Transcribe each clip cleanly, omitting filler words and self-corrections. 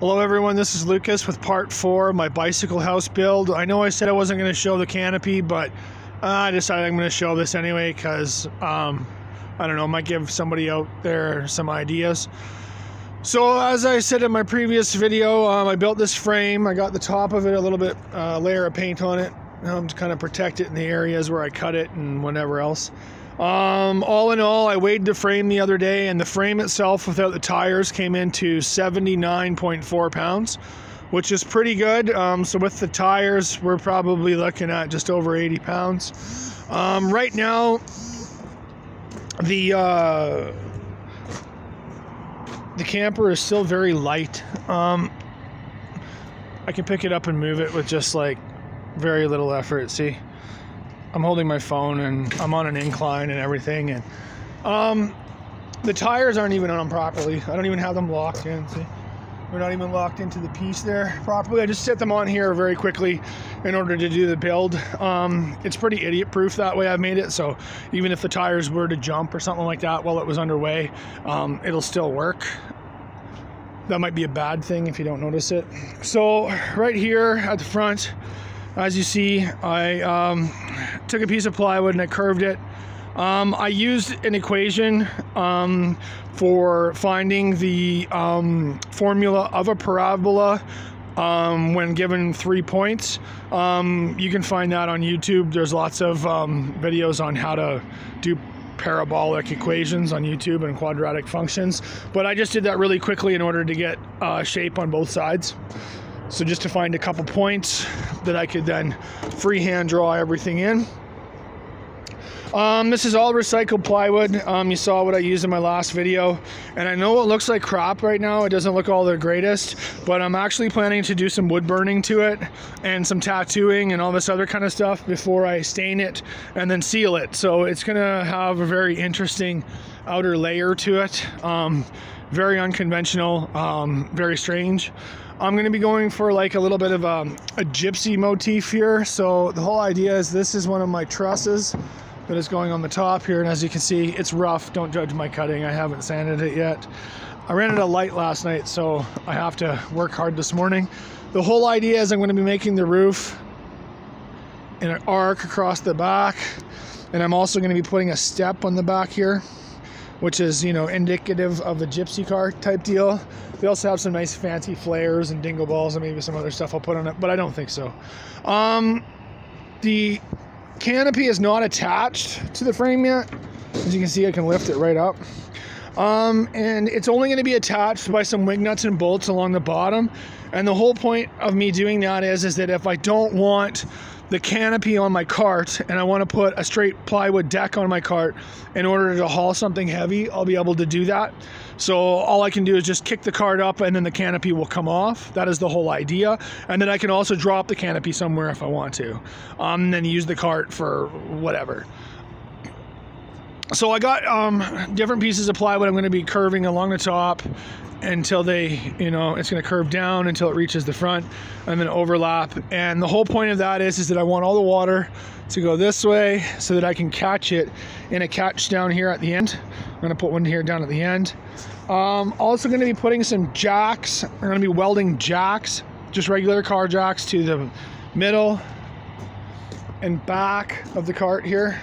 Hello everyone, this is Lucas with part 4 of my bicycle house build. I know I said I wasn't going to show the canopy, but I decided I'm going to show this anyway because, I don't know, might give somebody out there some ideas. So as I said in my previous video, I built this frame. I got the top of it, a little bit layer of paint on it to kind of protect it in the areas where I cut it and whatever else. All in all, I weighed the frame the other day, and the frame itself without the tires came into 79.4 pounds, which is pretty good. So with the tires, we're probably looking at just over 80 pounds. Right now, the camper is still very light. I can pick it up and move it with just like very little effort. See? I'm holding my phone and I'm on an incline and everything, and the tires aren't even on properly. I don't even have them locked in. See, we're not even locked into the piece there properly. I just set them on here very quickly in order to do the build. It's pretty idiot proof that way I've made it, so even if the tires were to jump or something like that while it was underway, it'll still work. That might be a bad thing if you don't notice it. So right here at the front, as you see, I took a piece of plywood and I curved it. I used an equation for finding the formula of a parabola when given 3 points. You can find that on YouTube. There's lots of videos on how to do parabolic equations on YouTube and quadratic functions. But I just did that really quickly in order to get shape on both sides. So just to find a couple points that I could then freehand draw everything in. This is all recycled plywood. You saw what I used in my last video, and I know it looks like crap right now. It doesn't look all the greatest, but I'm actually planning to do some wood burning to it and some tattooing and all this other kind of stuff before I stain it and then seal it. So it's gonna have a very interesting outer layer to it. Very unconventional, very strange. I'm going to be going for like a little bit of a gypsy motif here. So the whole idea is this is one of my trusses that is going on the top here, and as you can see, it's rough. Don't judge my cutting. I haven't sanded it yet. I ran out of light last night, so I have to work hard this morning. The whole idea is I'm going to be making the roof in an arc across the back, and I'm also going to be putting a step on the back here, which is, you know, indicative of a gypsy car type deal. They also have some nice fancy flares and dingle balls and maybe some other stuff I'll put on it, but I don't think so. The canopy is not attached to the frame yet. As you can see, I can lift it right up. And it's only going to be attached by some wing nuts and bolts along the bottom. And the whole point of me doing that is that if I don't want the canopy on my cart and I want to put a straight plywood deck on my cart in order to haul something heavy, I'll be able to do that. So all I can do is just kick the cart up and then the canopy will come off. That is the whole idea. And then I can also drop the canopy somewhere if I want to, and then use the cart for whatever. So I got different pieces of plywood I'm going to be curving along the top until they, you know, it's going to curve down until it reaches the front and then overlap. And the whole point of that is that I want all the water to go this way so that I can catch it in a catch down here at the end. I'm going to put one here down at the end. Also going to be putting some jacks. I'm going to be welding jacks, just regular car jacks, to the middle and back of the cart here,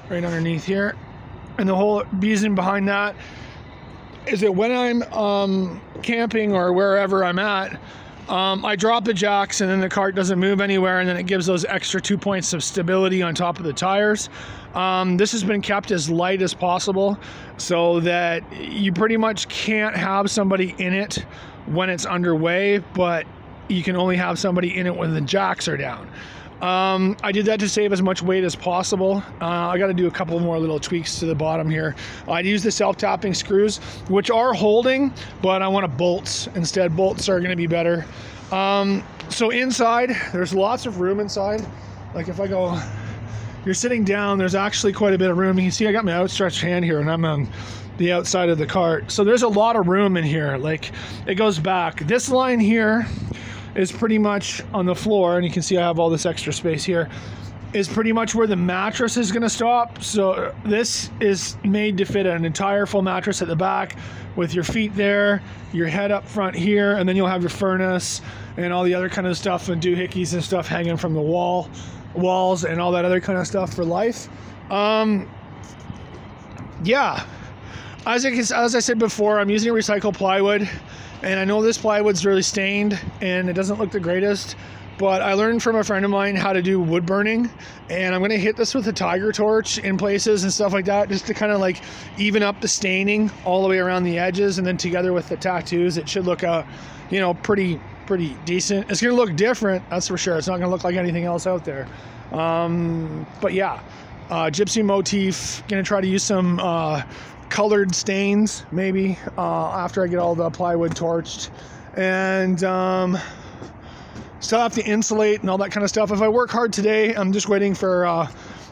right underneath here. And the whole reason behind that is that when I'm camping or wherever I'm at, I drop the jacks and then the cart doesn't move anywhere, and then it gives those extra 2 points of stability on top of the tires. This has been kept as light as possible so that you pretty much can't have somebody in it when it's underway, but you can only have somebody in it when the jacks are down. I did that to save as much weight as possible. I got to do a couple more little tweaks to the bottom here. I'd use the self-tapping screws, which are holding, but I want bolts instead. Bolts are going to be better. So inside, there's lots of room inside. Like if I go, you're sitting down, there's actually quite a bit of room. You can see I got my outstretched hand here and I'm on the outside of the cart. So there's a lot of room in here. Like it goes back. This line here is pretty much on the floor, and you can see I have all this extra space here. is pretty much where the mattress is going to stop. So this is made to fit an entire full mattress at the back with your feet there, your head up front here, and then you'll have your furnace and all the other kind of stuff and doohickeys and stuff hanging from the walls and all that other kind of stuff for life. Yeah, as I said before, I'm using recycled plywood, and I know this plywood's really stained and it doesn't look the greatest, but I learned from a friend of mine how to do wood burning, and I'm going to hit this with a tiger torch in places and stuff like that, just to kind of like even up the staining all the way around the edges, and then together with the tattoos, it should look you know, pretty decent. It's going to look different, that's for sure. It's not going to look like anything else out there. But yeah, gypsy motif. Going to try to use some colored stains maybe after I get all the plywood torched, and still have to insulate and all that kind of stuff. If I work hard today, I'm just waiting for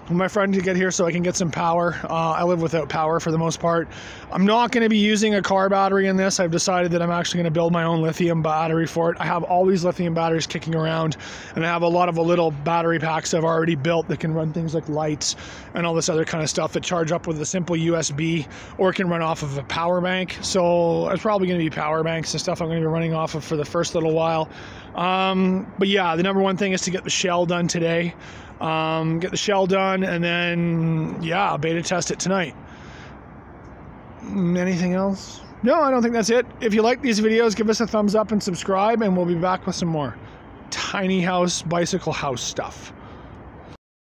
my friend to get here so I can get some power. I live without power for the most part. I'm not going to be using a car battery in this. I've decided that I'm actually going to build my own lithium battery for it. I have all these lithium batteries kicking around, and I have a lot of little battery packs I've already built that can run things like lights and all this other kind of stuff that charge up with a simple USB, or can run off of a power bank. So it's probably going to be power banks and stuff I'm going to be running off of for the first little while. But yeah, the number one thing is to get the shell done today. Get the shell done, and then yeah, beta test it tonight. Anything else? No, I don't think that's it. If you like these videos, give us a thumbs up and subscribe, and we'll be back with some more tiny house, bicycle house stuff.